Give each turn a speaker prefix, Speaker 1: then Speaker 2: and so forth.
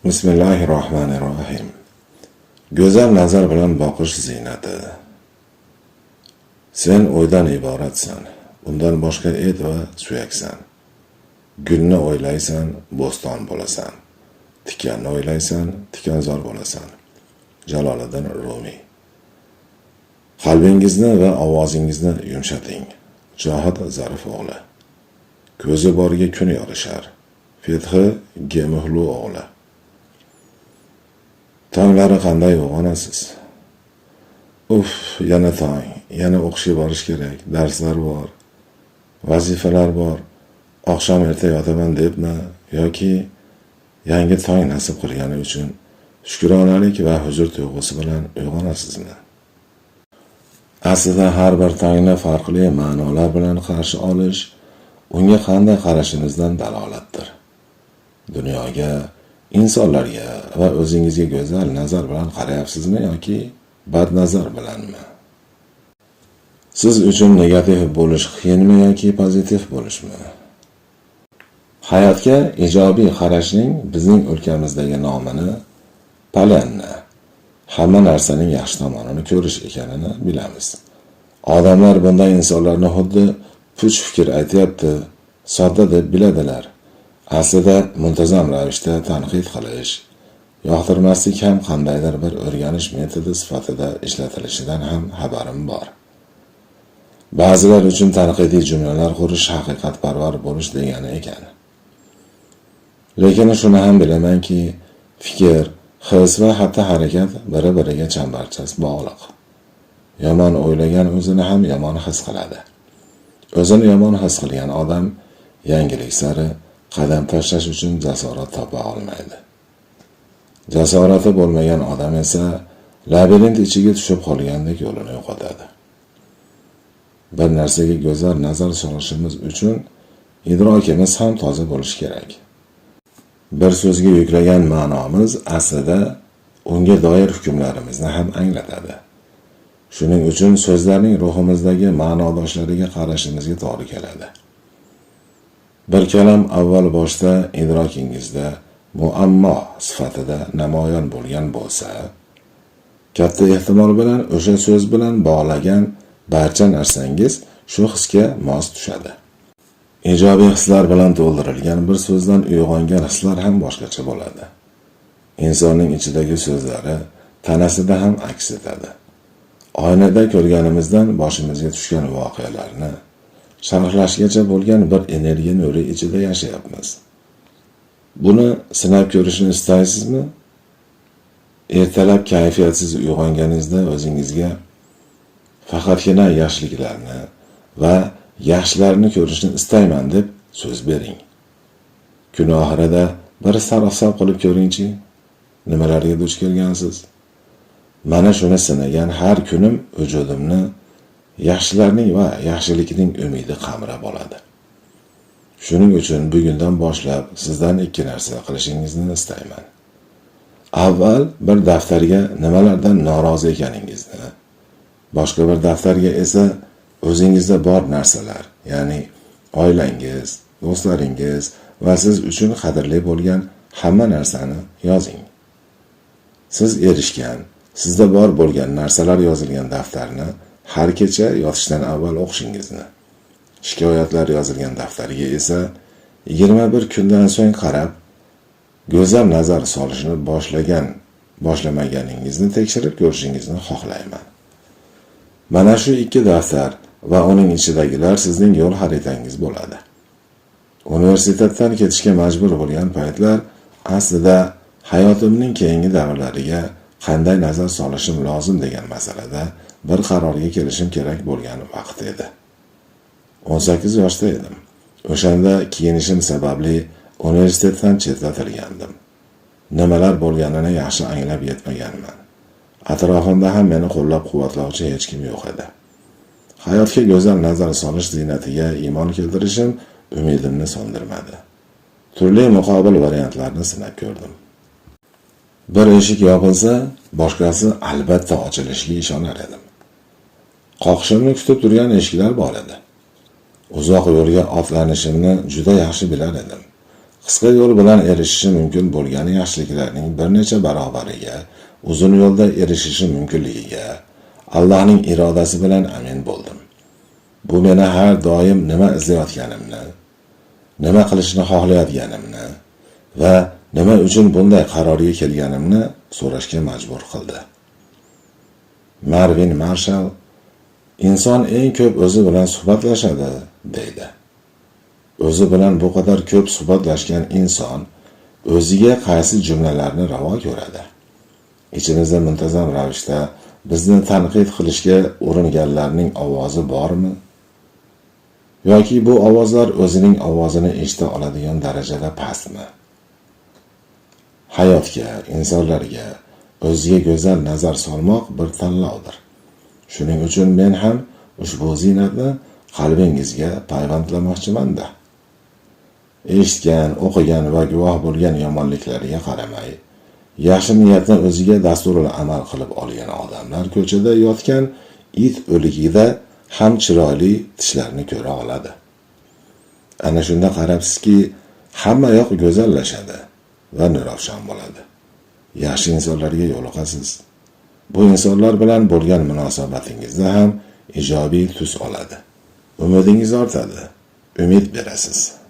Speaker 1: Bismillahirrohmanirrohim. Go'zal nazar bilan boqish ziynati. Sen o'ydan iboratsan. Undan boshqa et va suyaksan. Gulni o'ylaysan, bo'ston bo'lasan. Tikanni o'ylaysan, tikanzor bo'lasan. Jaloliddin Rumiy. Qalbingizni va ovozingizni yumshating. Johid Zarif o'g'li. Ko'zi borga kun yorishar. Fethi Gemuhlu o'g'li. Tonglari qanday uyg'onasiz? Yana tong, yana o'qishga borish kerak, darslar bor, vazifalar bor. Oqshom erta yotaman debmi yoki yangi tong nasib qilgani uchun shukronalik va huzur tuyg'usi bilan uyg'onasizmi? Aslida har bir tongni farqli ma'nolar bilan qarshi olish unga qanday qarashingizdan dalolatdir. Dunyoga, insonlarga va o'zingizga go'zal nazar bilan qarayapsizmi yoki bad nazar bilanmi? Siz uchun negativ bo'lish qiyinmi yoki pozitiv bo'lishmi? Hayotga ijobiy qarashning bizning o'lkamizdagi nomini Polanna, hamma narsaning yaxshi tomonini ko'rish ekanini bilamiz. Odamlar bunday insonlarni xuddi puch fikr aytyapti, sodda deb biladilar. Aslida muntazam ravishda tanqid qilish, yoqtirmaslik ham qandaydir bir o'rganish metodi sifatida ishlatilishidan ham xabarim bor. Ba'zilar uchun tanqidiy jumlalar qurish haqiqatparvar bo'lish degani ekan. Lekin shuni ham bilamanki, fikr, his va xatti harakat biri-biriga chambarchas bog'liq. Yomon o'ylagan o'zini ham yomon his qiladi. O'zini yomon his qilgan odam yangilik sari qadam tashlash uchun jasorat topa olmaydi. Jasorati bo'lmagan odam esa labirint ichiga tushib qolgandek yo'lini yo'qotadi. Bir narsaga go'zal nazar solishimiz uchun idrokimiz ham toza bo'lishi kerak. Bir so'zga yuklagan ma'nomiz aslida unga doir hukmlarimizni ham anglatadi. Shuning uchun so'zlarning ruhimizdagi ma'nodoshlariga qarashimizga to'g'ri keladi. Bir kalam avval boshda idrokingizda muammo sifatida namoyon bo'lgan bo'lsa, katta ehtimol bilan o'sha so'z bilan bog'lagan barcha narsangiz shu hisga mos tushadi. Ijobiy hislar bilan to'ldirilgan bir so'zdan uyg'ongan hislar ham boshqacha bo'ladi. Insonning ichidagi so'zlari tanasida ham aks etadi. Oynada ko'rganimizdan boshimizga tushgan voqealarni sharhlashgacha bo'lgan bir energiya nuri ichida yashayapmiz. Buni sinab ko'rishni istaysizmi? Ertalab kayfiyatsiz uyg'onganingizda o'zingizga faqatgina yaxshiliklarni va yaxshilarni ko'rishni istayman deb so'z bering. Kun oxirida bir sarofsab qilib ko'ringchi, nimalarga duch kelgansiz? Mana shuni sinagan har kunim vujudimni yaxshilarning va yaxshilikning umidi qamrab oladi. Shuning uchun bugundan boshlab sizdan ikki narsa qilishingizni istayman. Avval bir daftarga nimalardan norozi ekaningizni, boshqa bir daftarga esa o'zingizda bor narsalar, ya'ni oilangiz, do'stlaringiz va siz uchun qadrli bo'lgan hamma narsani yozing. Siz erishgan, sizda bor bo'lgan narsalar yozilgan daftarni har kecha yotishdan avval o'qishingizni, shikoyatlar yozilgan daftarga esa 21 kundan so'ng qarab, go'zal nazar solishni boshlamaganingizni tekshirib ko'rishingizni xohlayman. Mana shu ikki daftar va uning ichidagilar sizning yo'l xaritangiz bo'ladi. Universitetdan ketishga majbur bo'lgan paytlar aslida hayotimning keyingi davrlariga qanday nazar solishim lozim degan masalada bir qarorga kelishim kerak bo'lgan vaqt edi. 18 yoshda edim. O'shanda kiyinishim sababli universitetdan chetlatilgandim. Nimalar bo'lganini yaxshi anglab yetmaganman. Atrofimda ham meni qo'llab-quvvatlovchi hech kim yo'q edi. Hayotga go'zal nazar solish ziynatiga iymon keltirishim umidimni so'ndirmadi. Turli muqobil variantlarni sinab ko'rdim. Bir eshik yopilsa, boshqasi albatta ochilishiga ishonar edim. Qoqishimni kutib turgan eshiklar bor edi. Uzoq yo'lga otlanishimni juda yaxshi bilar edim. qisqa yo'l bilan erishishi mumkin bo'lgan yaxshiliklarning bir necha barobariga uzun yo'lda erishishi mumkinligiga Allohning irodasi bilan amin bo'ldim. Bu meni har doim nima izlayotganimni, nima qilishni xohlayotganimni va nima uchun bunday qarorga kelganimni so'rashga majbur qildi. Marvin Marshall inson eng ko'p o'zi bilan suhbatlashadi deydi. O'zi bilan bu qadar ko'p suhbatlashgan inson o'ziga qaysi jumlalarni ravo ko'radi? Ichimizda muntazam ravishda bizni tanqid qilishga uringanlarning ovozi bormi? Yoki bu ovozlar o'zining ovozini eshita oladigan darajada pastmi? Hayotga, insonlarga, o'ziga go'zal nazar solmoq bir tanlovdir. Shuning uchun men ham ushbu ziynatni qalbingizga payvandlamoqchiman-da. Eshitgan, o'qigan va guvoh bo'lgan yomonliklariga qaramay, yaxshi niyatni o'ziga dasturul amal qilib olgan odamlar ko'chada yotgan it o'ligida ham chiroyli tishlarni ko'ra oladi. Ana shunda qarabsizki, hamma yoq go'zallashadi va nurafshon bo'ladi. Yaxshi insonlarga yo'liqasiz. Bu insonlar bilan bo'lgan munosabatingizda ham ijobiy tus oladi. Umidingiz ortadi. Umid berasiz.